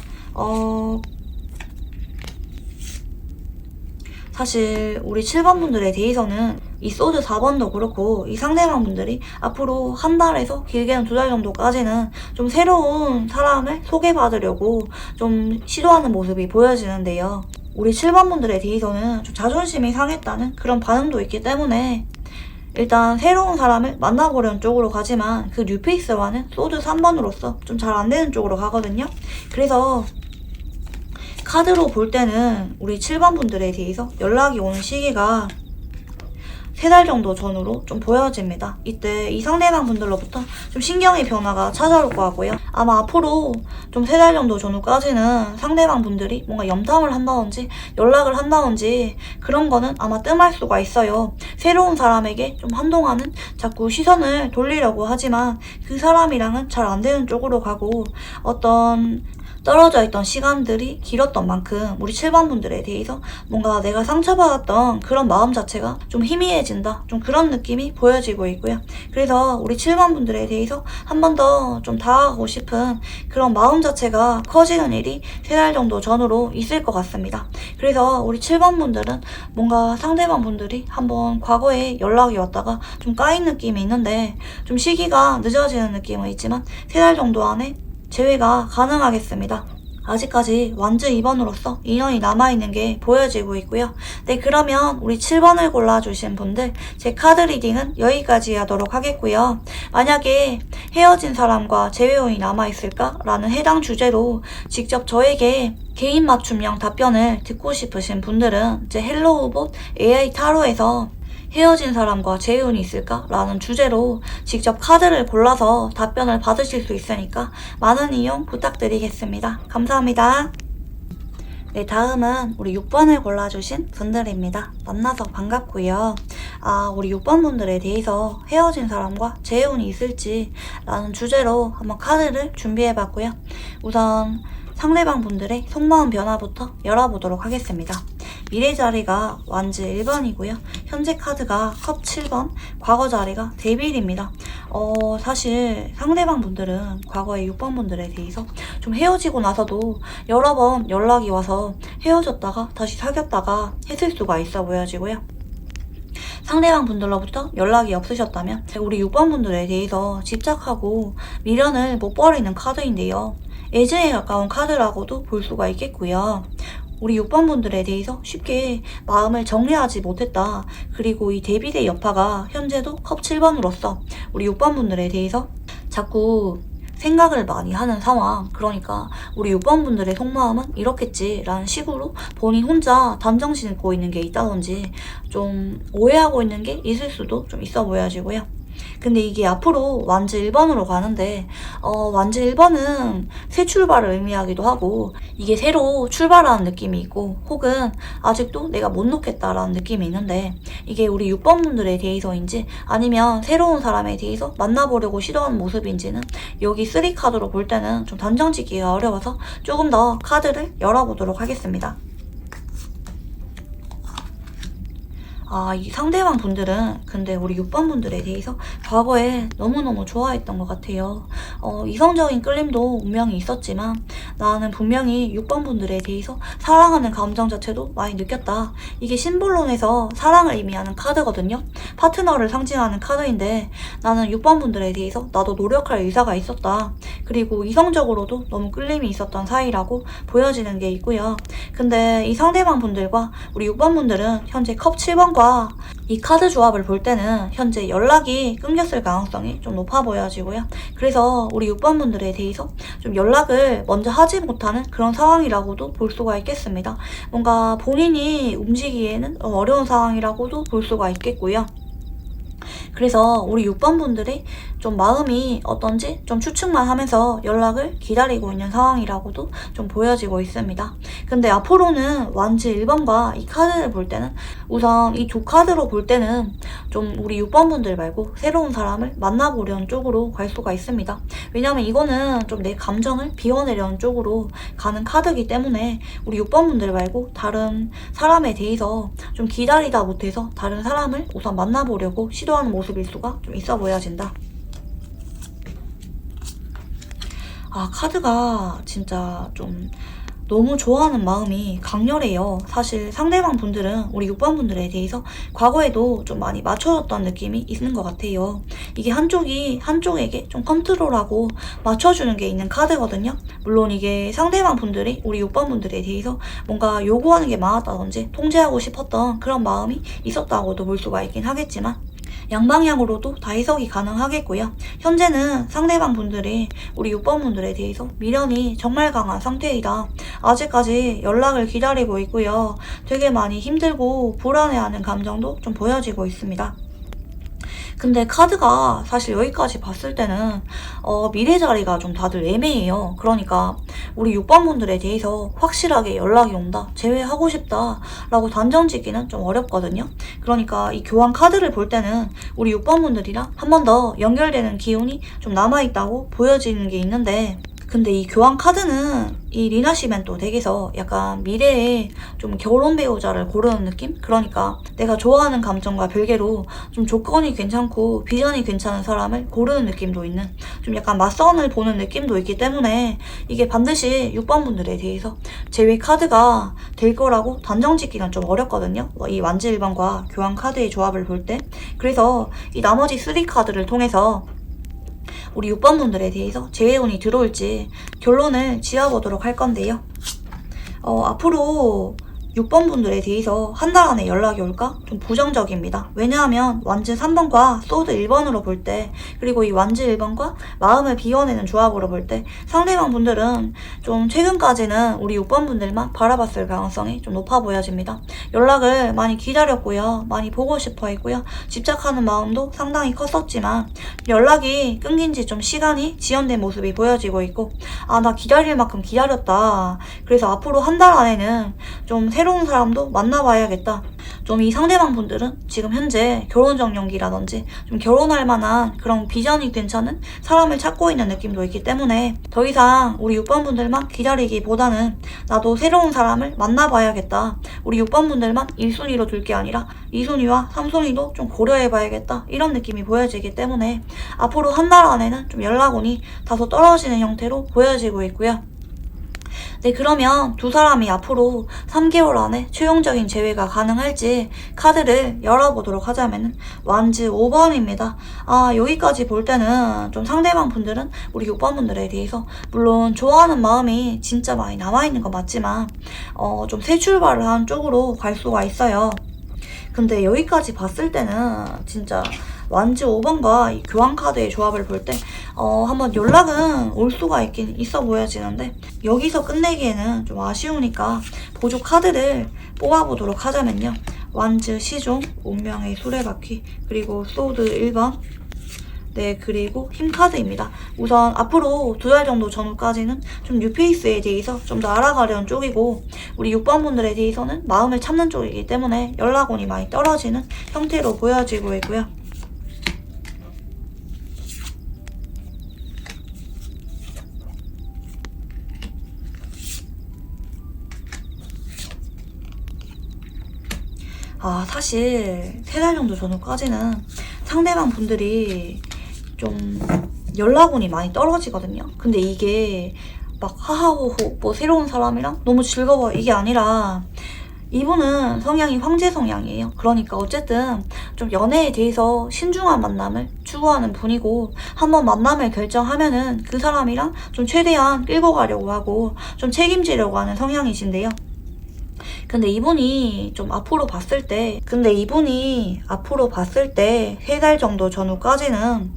사실 우리 7번 분들에 대해서는 이 소드 4번도 그렇고 이 상대방 분들이 앞으로 한 달에서 길게는 2달 정도까지는 좀 새로운 사람을 소개받으려고 좀 시도하는 모습이 보여지는데요. 우리 7번 분들에 대해서는 좀 자존심이 상했다는 그런 반응도 있기 때문에 일단 새로운 사람을 만나보려는 쪽으로 가지만, 그 뉴페이스와는 소드 3번으로서 좀 잘 안 되는 쪽으로 가거든요. 그래서 카드로 볼 때는 우리 7번 분들에 대해서 연락이 오는 시기가 3달 정도 전후로 좀 보여집니다. 이때 이 상대방 분들로부터 좀 신경의 변화가 찾아올 것 같고요. 아마 앞으로 좀 3달 정도 전후까지는 상대방 분들이 뭔가 염탐을 한다든지 연락을 한다든지 그런 거는 아마 뜸할 수가 있어요. 새로운 사람에게 좀 한동안은 자꾸 시선을 돌리려고 하지만 그 사람이랑은 잘 안 되는 쪽으로 가고, 어떤 떨어져 있던 시간들이 길었던 만큼 우리 7번 분들에 대해서 뭔가 내가 상처받았던 그런 마음 자체가 좀 희미해진다. 좀 그런 느낌이 보여지고 있고요. 그래서 우리 7번 분들에 대해서 한 번 더 좀 다가가고 싶은 그런 마음 자체가 커지는 일이 3달 정도 전후로 있을 것 같습니다. 그래서 우리 7번 분들은 뭔가 상대방 분들이 한번 과거에 연락이 왔다가 좀 까인 느낌이 있는데 좀 시기가 늦어지는 느낌은 있지만 3달 정도 안에 재회가 가능하겠습니다. 아직까지 완즈 2번으로서 인연이 남아있는 게 보여지고 있고요. 네, 그러면 우리 7번을 골라주신 분들 제 카드 리딩은 여기까지 하도록 하겠고요. 만약에 헤어진 사람과 재회운이 남아있을까? 라는 해당 주제로 직접 저에게 개인 맞춤형 답변을 듣고 싶으신 분들은 제 헬로우봇 AI 타로에서 헤어진 사람과 재회운이 있을까? 라는 주제로 직접 카드를 골라서 답변을 받으실 수 있으니까 많은 이용 부탁드리겠습니다. 감사합니다. 네, 다음은 우리 6번을 골라주신 분들입니다. 만나서 반갑고요. 우리 6번 분들에 대해서 헤어진 사람과 재회운이 있을지 라는 주제로 한번 카드를 준비해봤고요. 우선 상대방 분들의 속마음 변화부터 열어보도록 하겠습니다. 미래 자리가 완즈 1번이고요. 현재 카드가 컵 7번, 과거 자리가 데빌입니다. 사실 상대방 분들은 과거의 6번 분들에 대해서 좀 헤어지고 나서도 여러 번 연락이 와서 헤어졌다가 다시 사귀었다가 했을 수가 있어 보여지고요. 상대방 분들로부터 연락이 없으셨다면 우리 6번 분들에 대해서 집착하고 미련을 못 버리는 카드인데요. 애증에 가까운 카드라고도 볼 수가 있겠고요. 우리 6번 분들에 대해서 쉽게 마음을 정리하지 못했다. 그리고 이 데빌의 여파가 현재도 컵 7번으로서 우리 6번 분들에 대해서 자꾸 생각을 많이 하는 상황. 그러니까 우리 6번 분들의 속마음은 이렇겠지 라는 식으로 본인 혼자 단정 짓고 있는 게 있다든지 좀 오해하고 있는 게 있을 수도 좀 있어 보여지고요. 근데 이게 앞으로 완즈 1번으로 가는데 완즈 1번은 새 출발을 의미하기도 하고 이게 새로 출발하는 느낌이 있고 혹은 아직도 내가 못 놓겠다라는 느낌이 있는데 이게 우리 6번 분들에 대해서인지 아니면 새로운 사람에 대해서 만나보려고 시도하는 모습인지는 여기 3카드로 볼 때는 좀 단정 짓기가 어려워서 조금 더 카드를 열어보도록 하겠습니다. 이 상대방 분들은 근데 우리 6번 분들에 대해서 과거에 너무너무 좋아했던 것 같아요. 이성적인 끌림도 분명히 있었지만 나는 분명히 6번 분들에 대해서 사랑하는 감정 자체도 많이 느꼈다. 이게 심볼론에서 사랑을 의미하는 카드거든요. 파트너를 상징하는 카드인데 나는 6번 분들에 대해서 나도 노력할 의사가 있었다. 그리고 이성적으로도 너무 끌림이 있었던 사이라고 보여지는 게 있고요. 근데 이 상대방 분들과 우리 6번 분들은 현재 컵 7번과 이 카드 조합을 볼 때는 현재 연락이 끊겼을 가능성이 좀 높아 보여지고요. 그래서 우리 6번 분들에 대해서 좀 연락을 먼저 하지 못하는 그런 상황이라고도 볼 수가 있겠습니다. 뭔가 본인이 움직이기에는 어려운 상황이라고도 볼 수가 있겠고요. 그래서 우리 6번 분들이 좀 마음이 어떤지 좀 추측만 하면서 연락을 기다리고 있는 상황이라고도 좀 보여지고 있습니다. 근데 앞으로는 완즈 1번과 이 카드를 볼 때는 우선 이 두 카드로 볼 때는 좀 우리 6번 분들 말고 새로운 사람을 만나보려는 쪽으로 갈 수가 있습니다. 왜냐면 이거는 좀 내 감정을 비워내려는 쪽으로 가는 카드이기 때문에 우리 6번 분들 말고 다른 사람에 대해서 좀 기다리다 못해서 다른 사람을 우선 만나보려고 시도하는 모습일 수가 좀 있어 보여진다. 카드가 진짜 좀 너무 좋아하는 마음이 강렬해요. 사실 상대방 분들은 우리 6번 분들에 대해서 과거에도 좀 많이 맞춰줬던 느낌이 있는 것 같아요. 이게 한쪽이 한쪽에게 좀 컨트롤하고 맞춰주는 게 있는 카드거든요. 물론 이게 상대방 분들이 우리 6번 분들에 대해서 뭔가 요구하는 게 많았다든지 통제하고 싶었던 그런 마음이 있었다고도 볼 수가 있긴 하겠지만 양방향으로도 다 해석이 가능하겠고요. 현재는 상대방 분들이 우리 6번 분들에 대해서 미련이 정말 강한 상태이다. 아직까지 연락을 기다리고 있고요. 되게 많이 힘들고 불안해하는 감정도 좀 보여지고 있습니다. 근데 카드가 사실 여기까지 봤을 때는 미래 자리가 좀 다들 애매해요. 그러니까 우리 6번 분들에 대해서 확실하게 연락이 온다, 재회하고 싶다 라고 단정 짓기는 좀 어렵거든요. 그러니까 이 교환 카드를 볼 때는 우리 6번 분들이랑 한 번 더 연결되는 기운이 좀 남아있다고 보여지는 게 있는데 근데 이 교환 카드는 이 리나 씨면 또 덱에서 약간 미래에 좀 결혼 배우자를 고르는 느낌? 그러니까 내가 좋아하는 감정과 별개로 좀 조건이 괜찮고 비전이 괜찮은 사람을 고르는 느낌도 있는 좀 약간 맞선을 보는 느낌도 있기 때문에 이게 반드시 6번 분들에 대해서 제외 카드가 될 거라고 단정 짓기는 좀 어렵거든요. 이 완지 1번과 교환 카드의 조합을 볼 때. 그래서 이 나머지 3카드를 통해서 우리 6번 분들에 대해서 재회운이 들어올지 결론을 지어보도록 할 건데요. 앞으로 6번 분들에 대해서 한 달 안에 연락이 올까? 좀 부정적입니다. 왜냐하면 완즈 3번과 소드 1번으로 볼 때, 그리고 이 완즈 1번과 마음을 비워내는 조합으로 볼 때 상대방 분들은 좀 최근까지는 우리 6번 분들만 바라봤을 가능성이 좀 높아 보여집니다. 연락을 많이 기다렸고요. 많이 보고 싶어 했고요. 집착하는 마음도 상당히 컸었지만 연락이 끊긴 지 좀 시간이 지연된 모습이 보여지고 있고, 나 기다릴 만큼 기다렸다. 그래서 앞으로 한 달 안에는 좀 새로운 사람도 만나봐야겠다. 좀 이 상대방 분들은 지금 현재 결혼정년기라든지 좀 결혼할 만한 그런 비전이 괜찮은 사람을 찾고 있는 느낌도 있기 때문에 더 이상 우리 6번 분들만 기다리기보다는 나도 새로운 사람을 만나봐야겠다. 우리 6번 분들만 1순위로 둘 게 아니라 2순위와 3순위도 좀 고려해봐야겠다. 이런 느낌이 보여지기 때문에 앞으로 한 달 안에는 좀 연락운이 다소 떨어지는 형태로 보여지고 있고요. 네, 그러면 두 사람이 앞으로 3개월 안에 최종적인 재회가 가능할지 카드를 열어보도록 하자면은 완즈 5번입니다. 여기까지 볼 때는 좀 상대방 분들은 우리 6번 분들에 대해서 물론 좋아하는 마음이 진짜 많이 남아있는 건 맞지만 좀 새 출발을 한 쪽으로 갈 수가 있어요. 근데 여기까지 봤을 때는 진짜 완즈 5번과 이 교환카드의 조합을 볼 때 한번 연락은 올 수가 있긴 있어 보여지는데 여기서 끝내기에는 좀 아쉬우니까 보조 카드를 뽑아보도록 하자면요. 완즈 시종, 운명의 수레바퀴, 그리고 소드 1번, 네, 그리고 힘카드입니다. 우선 앞으로 2달 정도 전후까지는 좀 뉴페이스에 대해서 좀 더 알아가려는 쪽이고 우리 6번 분들에 대해서는 마음을 참는 쪽이기 때문에 연락운이 많이 떨어지는 형태로 보여지고 있고요. 사실 3달 정도 전후까지는 상대방 분들이 좀 연락운이 많이 떨어지거든요. 근데 이게 막 하하호호 뭐 새로운 사람이랑 너무 즐거워 이게 아니라 이분은 성향이 황제 성향이에요. 그러니까 어쨌든 좀 연애에 대해서 신중한 만남을 추구하는 분이고 한번 만남을 결정하면은 그 사람이랑 좀 최대한 끌고 가려고 하고 좀 책임지려고 하는 성향이신데요. 근데 이분이 앞으로 봤을 때 3달 정도 전후까지는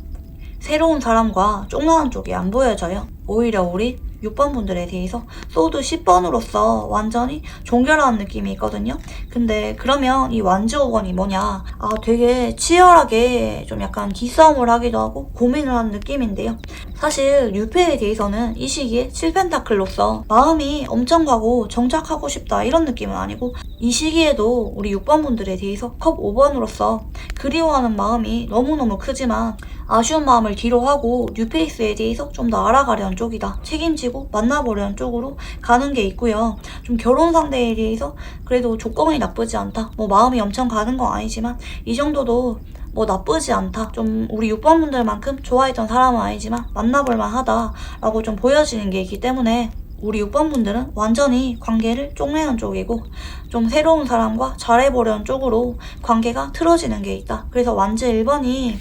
새로운 사람과 쫑나는 쪽이 안 보여져요. 오히려 우리 6번 분들에 대해서 소드 10번으로서 완전히 종결하는 느낌이 있거든요. 근데 그러면 이 완즈 5번이 뭐냐? 되게 치열하게 좀 약간 기싸움을 하기도 하고 고민을 하는 느낌인데요. 사실 뉴페에 대해서는 이 시기에 7펜타클로서 마음이 엄청 가고 정착하고 싶다 이런 느낌은 아니고 이 시기에도 우리 6번 분들에 대해서 컵 5번으로서 그리워하는 마음이 너무너무 크지만 아쉬운 마음을 뒤로 하고 뉴페이스에 대해서 좀 더 알아가려는 쪽이다. 책임지고 만나보려는 쪽으로 가는 게 있고요. 좀 결혼 상대에 대해서 그래도 조건이 나쁘지 않다. 뭐 마음이 엄청 가는 건 아니지만 이 정도도 뭐 나쁘지 않다. 좀 우리 6번 분들만큼 좋아했던 사람은 아니지만 만나볼만 하다라고 좀 보여지는 게 있기 때문에 우리 6번 분들은 완전히 관계를 쪽내는 쪽이고 좀 새로운 사람과 잘해보려는 쪽으로 관계가 틀어지는 게 있다. 그래서 완즈 1번이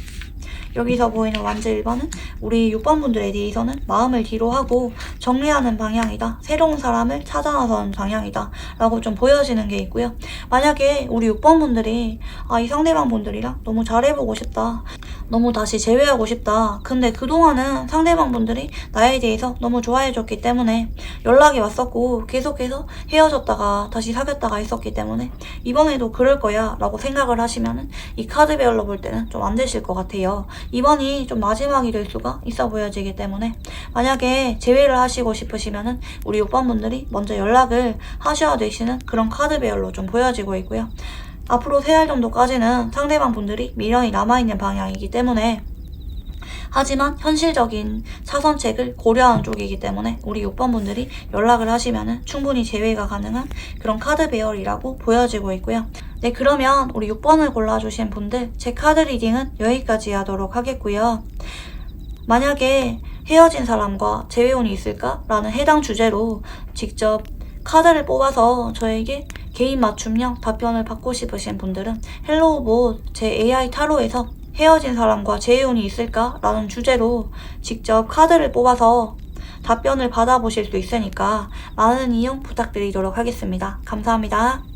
여기서 보이는 완즈 1번은 우리 6번 분들에 대해서는 마음을 뒤로 하고 정리하는 방향이다. 새로운 사람을 찾아 나서는 방향이다. 라고 좀 보여지는 게 있고요. 만약에 우리 6번 분들이 이 상대방 분들이랑 너무 잘해보고 싶다. 너무 다시 재회하고 싶다. 근데 그동안은 상대방 분들이 나에 대해서 너무 좋아해줬기 때문에 연락이 왔었고 계속해서 헤어졌다가 다시 사귀었다가 했었기 때문에 이번에도 그럴 거야 라고 생각을 하시면은 이 카드 배열로 볼 때는 좀 안 되실 것 같아요. 이번이 좀 마지막이 될 수가 있어 보여지기 때문에 만약에 재회를 하시고 싶으시면은 우리 6번 분들이 먼저 연락을 하셔야 되시는 그런 카드 배열로 좀 보여지고 있고요. 앞으로 3달 정도까지는 상대방 분들이 미련이 남아있는 방향이기 때문에 하지만 현실적인 차선책을 고려한 쪽이기 때문에 우리 6번 분들이 연락을 하시면 충분히 제외가 가능한 그런 카드 배열이라고 보여지고 있고요. 네, 그러면 우리 6번을 골라주신 분들 제 카드 리딩은 여기까지 하도록 하겠고요. 만약에 헤어진 사람과 재회운이 있을까? 라는 해당 주제로 직접 카드를 뽑아서 저에게 개인 맞춤형 답변을 받고 싶으신 분들은 헬로우봇 제 AI 타로에서 헤어진 사람과 재회운이 있을까? 라는 주제로 직접 카드를 뽑아서 답변을 받아보실 수 있으니까 많은 이용 부탁드리도록 하겠습니다. 감사합니다.